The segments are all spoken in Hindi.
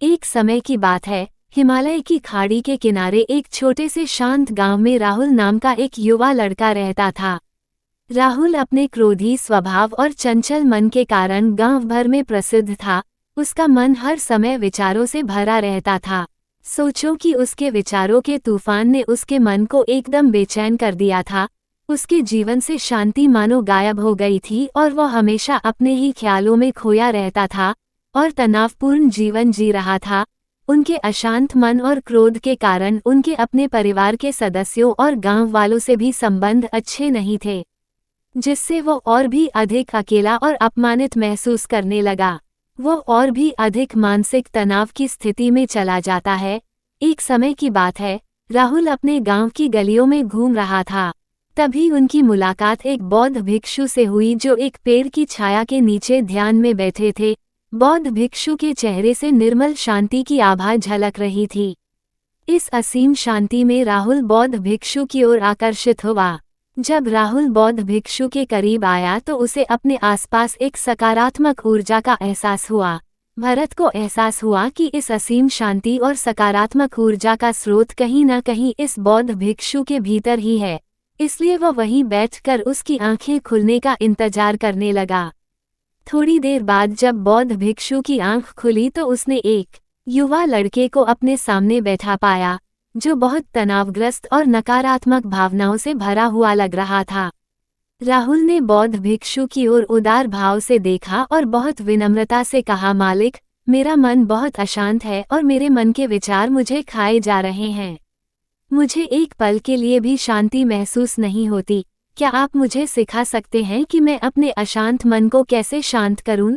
एक समय की बात है, हिमालय की खाड़ी के किनारे एक छोटे से शांत गांव में राहुल नाम का एक युवा लड़का रहता था। राहुल अपने क्रोधी स्वभाव और चंचल मन के कारण गांव भर में प्रसिद्ध था। उसका मन हर समय विचारों से भरा रहता था। सोचो कि उसके विचारों के तूफान ने उसके मन को एकदम बेचैन कर दिया था। उसके जीवन से शांति मानो गायब हो गई थी और वह हमेशा अपने ही ख्यालों में खोया रहता था और तनावपूर्ण जीवन जी रहा था। उनके अशांत मन और क्रोध के कारण उनके अपने परिवार के सदस्यों और गांव वालों से भी संबंध अच्छे नहीं थे, जिससे वो और भी अधिक अकेला और अपमानित महसूस करने लगा। वो और भी अधिक मानसिक तनाव की स्थिति में चला जाता है। एक समय की बात है, राहुल अपने गांव की गलियों में घूम रहा था। तभी उनकी मुलाकात एक बौद्ध भिक्षु से हुई जो एक पेड़ की छाया के नीचे ध्यान में बैठे थे। बौद्ध भिक्षु के चेहरे से निर्मल शांति की आभा झलक रही थी। इस असीम शांति में राहुल बौद्ध भिक्षु की ओर आकर्षित हुआ। जब राहुल बौद्ध भिक्षु के करीब आया तो उसे अपने आसपास एक सकारात्मक ऊर्जा का एहसास हुआ। भरत को एहसास हुआ कि इस असीम शांति और सकारात्मक ऊर्जा का स्रोत कहीं न कहीं इस बौद्ध भिक्षु के भीतर ही है, इसलिए वह वहीं बैठकर उसकी आंखें खुलने का इंतजार करने लगा। थोड़ी देर बाद जब बौद्ध भिक्षु की आंख खुली तो उसने एक युवा लड़के को अपने सामने बैठा पाया, जो बहुत तनावग्रस्त और नकारात्मक भावनाओं से भरा हुआ लग रहा था। राहुल ने बौद्ध भिक्षु की ओर उदार भाव से देखा और बहुत विनम्रता से कहा, मालिक, मेरा मन बहुत अशांत है और मेरे मन के विचार मुझे खाए जा रहे हैं। मुझे एक पल के लिए भी शांति महसूस नहीं होती। क्या आप मुझे सिखा सकते हैं कि मैं अपने अशांत मन को कैसे शांत करूं?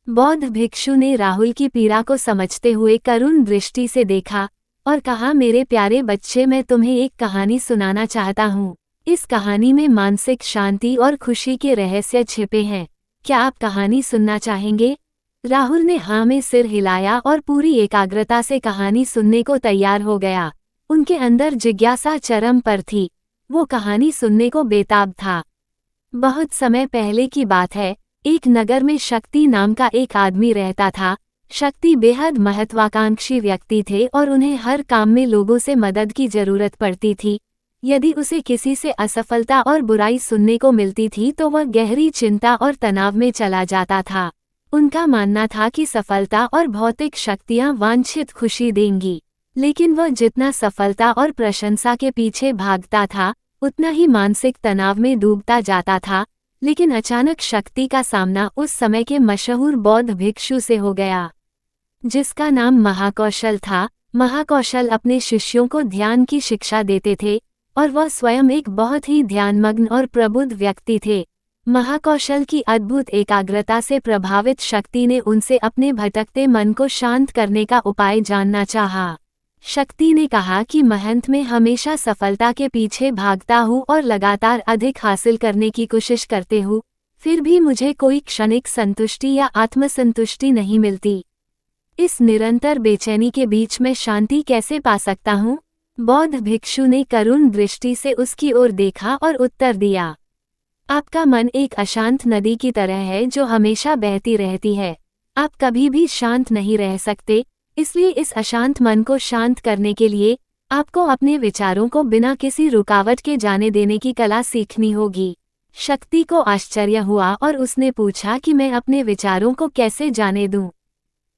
बौद्ध भिक्षु ने राहुल की पीड़ा को समझते हुए करुण दृष्टि से देखा और कहा, मेरे प्यारे बच्चे, मैं तुम्हें एक कहानी सुनाना चाहता हूँ। इस कहानी में मानसिक शांति और खुशी के रहस्य छिपे हैं। क्या आप कहानी सुनना चाहेंगे? राहुल ने हाँ में सिर हिलाया और पूरी एकाग्रता से कहानी सुनने को तैयार हो गया। उनके अंदर जिज्ञासा चरम पर थी। वो कहानी सुनने को बेताब था। बहुत समय पहले की बात है, एक नगर में शक्ति नाम का एक आदमी रहता था। शक्ति बेहद महत्वाकांक्षी व्यक्ति थे और उन्हें हर काम में लोगों से मदद की जरूरत पड़ती थी। यदि उसे किसी से असफलता और बुराई सुनने को मिलती थी तो वह गहरी चिंता और तनाव में चला जाता था। उनका मानना था कि सफलता और भौतिक शक्तियां वांछित खुशी देंगी, लेकिन वह जितना सफलता और प्रशंसा के पीछे भागता था उतना ही मानसिक तनाव में डूबता जाता था। लेकिन अचानक शक्ति का सामना उस समय के मशहूर बौद्ध भिक्षु से हो गया, जिसका नाम महाकौशल था। महाकौशल अपने शिष्यों को ध्यान की शिक्षा देते थे और वह स्वयं एक बहुत ही ध्यानमग्न और प्रबुद्ध व्यक्ति थे। महाकौशल की अद्भुत एकाग्रता से प्रभावित शक्ति ने उनसे अपने भटकते मन को शांत करने का उपाय जानना चाहा। शक्ति ने कहा कि महंत में हमेशा सफलता के पीछे भागता हूँ और लगातार अधिक हासिल करने की कोशिश करते हूँ, फिर भी मुझे कोई क्षणिक संतुष्टि या आत्मसंतुष्टि नहीं मिलती। इस निरंतर बेचैनी के बीच मैं शांति कैसे पा सकता हूँ? बौद्ध भिक्षु ने करुण दृष्टि से उसकी ओर देखा और उत्तर दिया, आपका मन एक अशांत नदी की तरह है जो हमेशा बहती रहती है। आप कभी भी शांत नहीं रह सकते, इसलिए इस अशांत मन को शांत करने के लिए आपको अपने विचारों को बिना किसी रुकावट के जाने देने की कला सीखनी होगी। शक्ति को आश्चर्य हुआ और उसने पूछा कि मैं अपने विचारों को कैसे जाने दूं?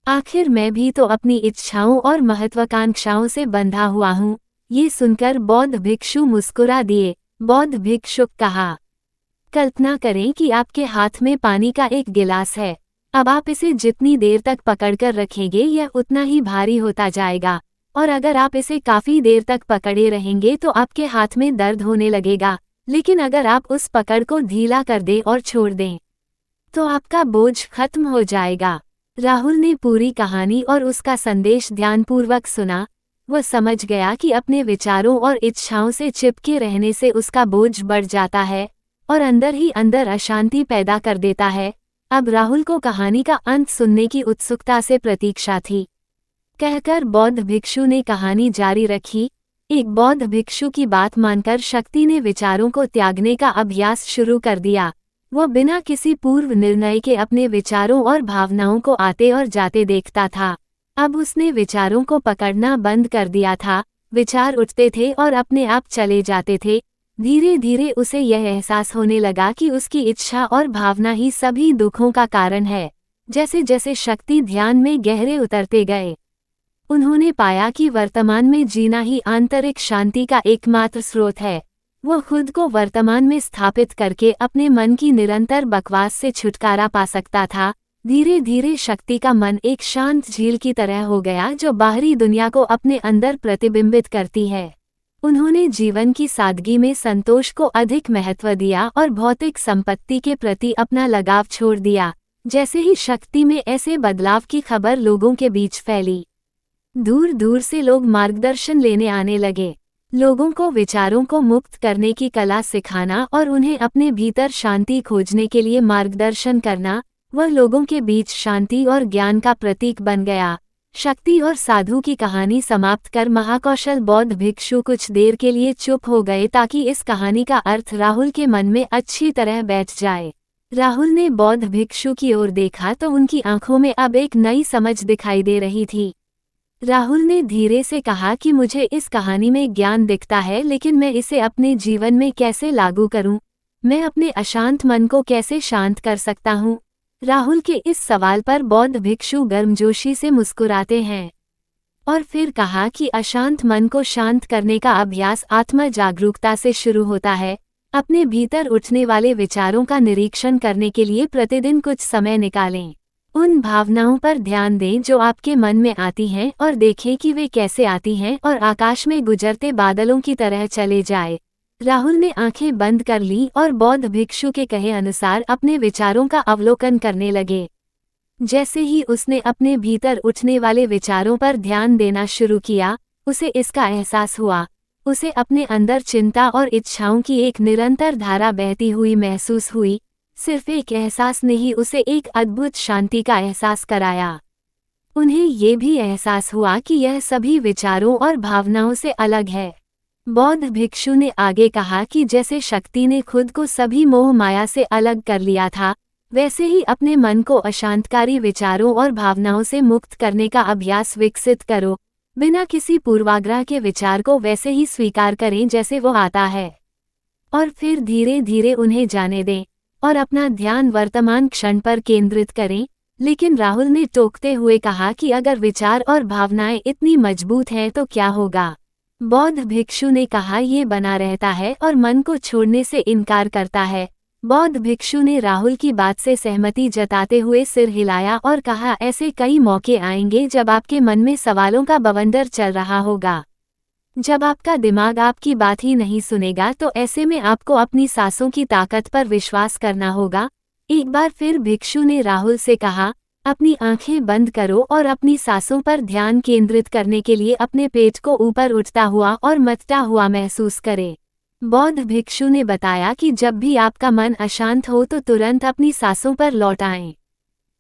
आखिर मैं भी तो अपनी इच्छाओं और महत्वाकांक्षाओं से बंधा हुआ हूँ। ये सुनकर बौद्ध भिक्षु मुस्कुरा दिए। बौद्ध भिक्षुक कहा, कल्पना करें कि आपके हाथ में पानी का एक गिलास है। अब आप इसे जितनी देर तक पकड़कर रखेंगे यह उतना ही भारी होता जाएगा, और अगर आप इसे काफी देर तक पकड़े रहेंगे तो आपके हाथ में दर्द होने लगेगा। लेकिन अगर आप उस पकड़ को ढीला कर दें और छोड़ दें तो आपका बोझ खत्म हो जाएगा। राहुल ने पूरी कहानी और उसका संदेश ध्यानपूर्वक सुना। वह समझ गया कि अपने विचारों और इच्छाओं से चिपके रहने से उसका बोझ बढ़ जाता है और अंदर ही अंदर अशांति पैदा कर देता है। अब राहुल को कहानी का अंत सुनने की उत्सुकता से प्रतीक्षा थी। कहकर बौद्ध भिक्षु ने कहानी जारी रखी। एक बौद्ध भिक्षु की बात मानकर शक्ति ने विचारों को त्यागने का अभ्यास शुरू कर दिया। वह बिना किसी पूर्व निर्णय के अपने विचारों और भावनाओं को आते और जाते देखता था। अब उसने विचारों को पकड़ना बंद कर दिया था। विचार उठते थे और अपने आप चले जाते थे। धीरे धीरे उसे यह एहसास होने लगा कि उसकी इच्छा और भावना ही सभी दुखों का कारण है। जैसे जैसे शक्ति ध्यान में गहरे उतरते गए, उन्होंने पाया कि वर्तमान में जीना ही आंतरिक शांति का एकमात्र स्रोत है। वो खुद को वर्तमान में स्थापित करके अपने मन की निरंतर बकवास से छुटकारा पा सकता था। धीरे धीरे शक्ति का मन एक शांत झील की तरह हो गया जो बाहरी दुनिया को अपने अंदर प्रतिबिंबित करती है। उन्होंने जीवन की सादगी में संतोष को अधिक महत्व दिया और भौतिक संपत्ति के प्रति अपना लगाव छोड़ दिया। जैसे ही शक्ति में ऐसे बदलाव की खबर लोगों के बीच फैली, दूर दूर से लोग मार्गदर्शन लेने आने लगे। लोगों को विचारों को मुक्त करने की कला सिखाना और उन्हें अपने भीतर शांति खोजने के लिए मार्गदर्शन करना, वह लोगों के बीच शांति और ज्ञान का प्रतीक बन गया। शक्ति और साधु की कहानी समाप्त कर महाकौशल बौद्ध भिक्षु कुछ देर के लिए चुप हो गए ताकि इस कहानी का अर्थ राहुल के मन में अच्छी तरह बैठ जाए। राहुल ने बौद्ध भिक्षु की ओर देखा तो उनकी आंखों में अब एक नई समझ दिखाई दे रही थी। राहुल ने धीरे से कहा कि मुझे इस कहानी में ज्ञान दिखता है, लेकिन मैं इसे अपने जीवन में कैसे लागू करूं? मैं अपने अशांत मन को कैसे शांत कर सकता हूं? राहुल के इस सवाल पर बौद्ध भिक्षु गर्मजोशी से मुस्कुराते हैं और फिर कहा कि अशांत मन को शांत करने का अभ्यास आत्म जागरूकता से शुरू होता है। अपने भीतर उठने वाले विचारों का निरीक्षण करने के लिए प्रतिदिन कुछ समय निकालें। उन भावनाओं पर ध्यान दें जो आपके मन में आती हैं और देखें कि वे कैसे आती हैं और आकाश में गुजरते बादलों की तरह चले जाए। राहुल ने आंखें बंद कर ली और बौद्ध भिक्षु के कहे अनुसार अपने विचारों का अवलोकन करने लगे। जैसे ही उसने अपने भीतर उठने वाले विचारों पर ध्यान देना शुरू किया, उसे इसका एहसास हुआ। उसे अपने अंदर चिंता और इच्छाओं की एक निरंतर धारा बहती हुई महसूस हुई। सिर्फ एक एहसास ने ही उसे एक अद्भुत शांति का एहसास कराया। उन्हें ये भी एहसास हुआ कि यह सभी विचारों और भावनाओं से अलग है। बौद्ध भिक्षु ने आगे कहा कि जैसे शक्ति ने खुद को सभी मोह माया से अलग कर लिया था, वैसे ही अपने मन को अशांतकारी विचारों और भावनाओं से मुक्त करने का अभ्यास विकसित करो। बिना किसी पूर्वाग्रह के विचार को वैसे ही स्वीकार करें जैसे वो आता है, और फिर धीरे धीरे उन्हें जाने दें और अपना ध्यान वर्तमान क्षण पर केंद्रित करें। लेकिन राहुल ने टोकते हुए कहा कि अगर विचार और भावनाएं इतनी मजबूत हैं तो क्या होगा? बौद्ध भिक्षु ने कहा, ये बना रहता है और मन को छोड़ने से इनकार करता है। बौद्ध भिक्षु ने राहुल की बात से सहमति जताते हुए सिर हिलाया और कहा, ऐसे कई मौके आएंगे जब आपके मन में सवालों का बवंडर चल रहा होगा। जब आपका दिमाग आपकी बात ही नहीं सुनेगा तो ऐसे में आपको अपनी सांसों की ताकत पर विश्वास करना होगा। एक बार फिर भिक्षु ने राहुल से कहा, अपनी आंखें बंद करो और अपनी सांसों पर ध्यान केंद्रित करने के लिए अपने पेट को ऊपर उठता हुआ और मथता हुआ महसूस करें। बौद्ध भिक्षु ने बताया कि जब भी आपका मन अशांत हो तो तुरंत अपनी सांसों पर लौट आएं।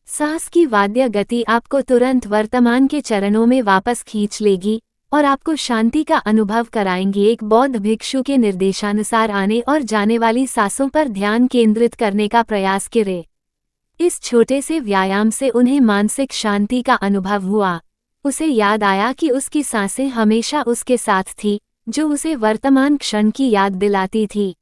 सांस की वाद्य गति आपको तुरंत वर्तमान के चरणों में वापस खींच लेगी और आपको शांति का अनुभव कराएंगी। एक बौद्ध भिक्षु के निर्देशानुसार आने और जाने वाली सांसों पर ध्यान केंद्रित करने का प्रयास करें। इस छोटे से व्यायाम से उन्हें मानसिक शांति का अनुभव हुआ। उसे याद आया कि उसकी सांसें हमेशा उसके साथ थी, जो उसे वर्तमान क्षण की याद दिलाती थी,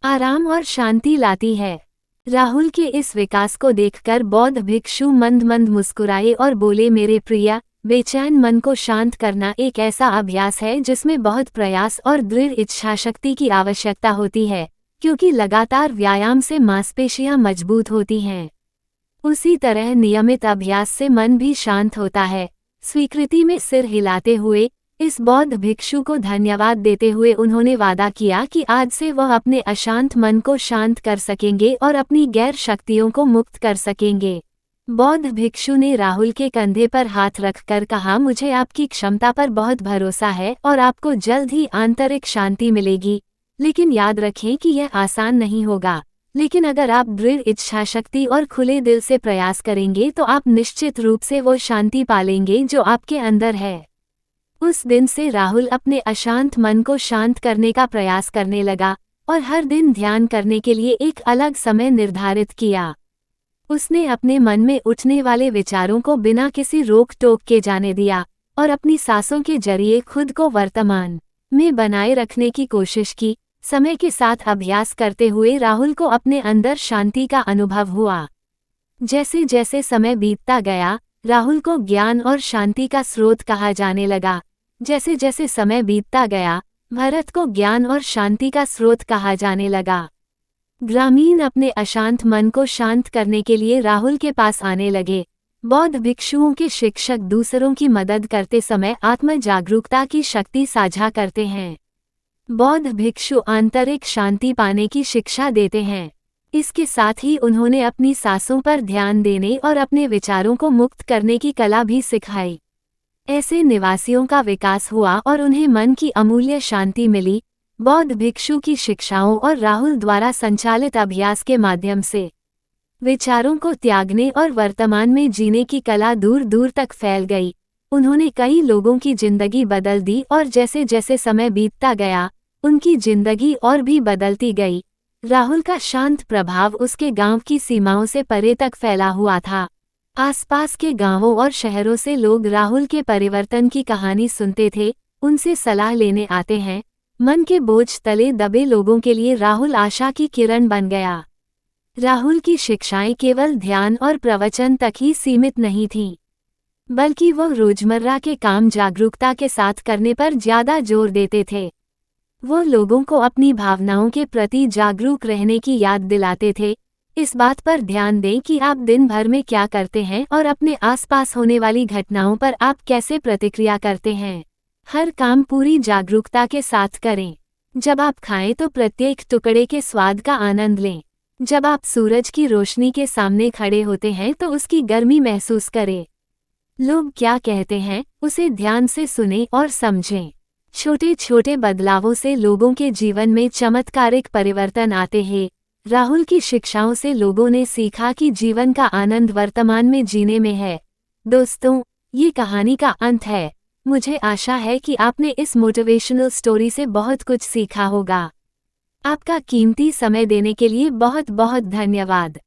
आराम और शांति लाती है। राहुल के इस विकास को देखकर बौद्ध भिक्षु मंद मंद मुस्कुराए और बोले, मेरे प्रिय, बेचैन मन को शांत करना एक ऐसा अभ्यास है जिसमें बहुत प्रयास और दृढ़ इच्छाशक्ति की आवश्यकता होती है, क्योंकि लगातार व्यायाम से मांसपेशियां मजबूत होती हैं। उसी तरह नियमित अभ्यास से मन भी शांत होता है। स्वीकृति में सिर हिलाते हुए इस बौद्ध भिक्षु को धन्यवाद देते हुए उन्होंने वादा किया कि आज से वह अपने अशांत मन को शांत कर सकेंगे और अपनी गैर शक्तियों को मुक्त कर सकेंगे। बौद्ध भिक्षु ने राहुल के कंधे पर हाथ रखकर कहा, मुझे आपकी क्षमता पर बहुत भरोसा है और आपको जल्द ही आंतरिक शांति मिलेगी। लेकिन याद रखें कि यह आसान नहीं होगा, लेकिन अगर आप दृढ़ इच्छाशक्ति और खुले दिल से प्रयास करेंगे तो आप निश्चित रूप से वो शांति पालेंगे जो आपके अंदर है। उस दिन से राहुल अपने अशांत मन को शांत करने का प्रयास करने लगा और हर दिन ध्यान करने के लिए एक अलग समय निर्धारित किया। उसने अपने मन में उठने वाले विचारों को बिना किसी रोक टोक के जाने दिया और अपनी सांसों के जरिए खुद को वर्तमान में बनाए रखने की कोशिश की। समय के साथ अभ्यास करते हुए राहुल को अपने अंदर शांति का अनुभव हुआ। जैसे जैसे समय बीतता गया, राहुल को ज्ञान और शांति का स्रोत कहा जाने लगा। जैसे जैसे समय बीतता गया, भरत को ज्ञान और शांति का स्रोत कहा जाने लगा। ग्रामीण अपने अशांत मन को शांत करने के लिए राहुल के पास आने लगे। बौद्ध भिक्षुओं के शिक्षक दूसरों की मदद करते समय आत्म जागरूकता की शक्ति साझा करते हैं। बौद्ध भिक्षु आंतरिक शांति पाने की शिक्षा देते हैं। इसके साथ ही उन्होंने अपनी सांसों पर ध्यान देने और अपने विचारों को मुक्त करने की कला भी सिखाई। ऐसे निवासियों का विकास हुआ और उन्हें मन की अमूल्य शांति मिली। बौद्ध भिक्षु की शिक्षाओं और राहुल द्वारा संचालित अभ्यास के माध्यम से विचारों को त्यागने और वर्तमान में जीने की कला दूर दूर तक फैल गई। उन्होंने कई लोगों की जिंदगी बदल दी और जैसे जैसे समय बीतता गया, उनकी जिंदगी और भी बदलती गई। राहुल का शांत प्रभाव उसके गांव की सीमाओं से परे तक फैला हुआ था। आसपास के गांवों और शहरों से लोग राहुल के परिवर्तन की कहानी सुनते थे, उनसे सलाह लेने आते हैं। मन के बोझ तले दबे लोगों के लिए राहुल आशा की किरण बन गया। राहुल की शिक्षाएं केवल ध्यान और प्रवचन तक ही सीमित नहीं थीं, बल्कि वह रोजमर्रा के काम जागरूकता के साथ करने पर ज्यादा जोर देते थे। वो लोगों को अपनी भावनाओं के प्रति जागरूक रहने की याद दिलाते थे। इस बात पर ध्यान दें कि आप दिन भर में क्या करते हैं और अपने आसपास होने वाली घटनाओं पर आप कैसे प्रतिक्रिया करते हैं। हर काम पूरी जागरूकता के साथ करें। जब आप खाएं तो प्रत्येक टुकड़े के स्वाद का आनंद लें। जब आप सूरज की रोशनी के सामने खड़े होते हैं तो उसकी गर्मी महसूस करें। लोग क्या कहते हैं, उसे ध्यान से सुनें और समझें। छोटे छोटे बदलावों से लोगों के जीवन में चमत्कारिक परिवर्तन आते हैं। राहुल की शिक्षाओं से लोगों ने सीखा कि जीवन का आनंद वर्तमान में जीने में है। दोस्तों, ये कहानी का अंत है। मुझे आशा है कि आपने इस मोटिवेशनल स्टोरी से बहुत कुछ सीखा होगा। आपका कीमती समय देने के लिए बहुत बहुत धन्यवाद।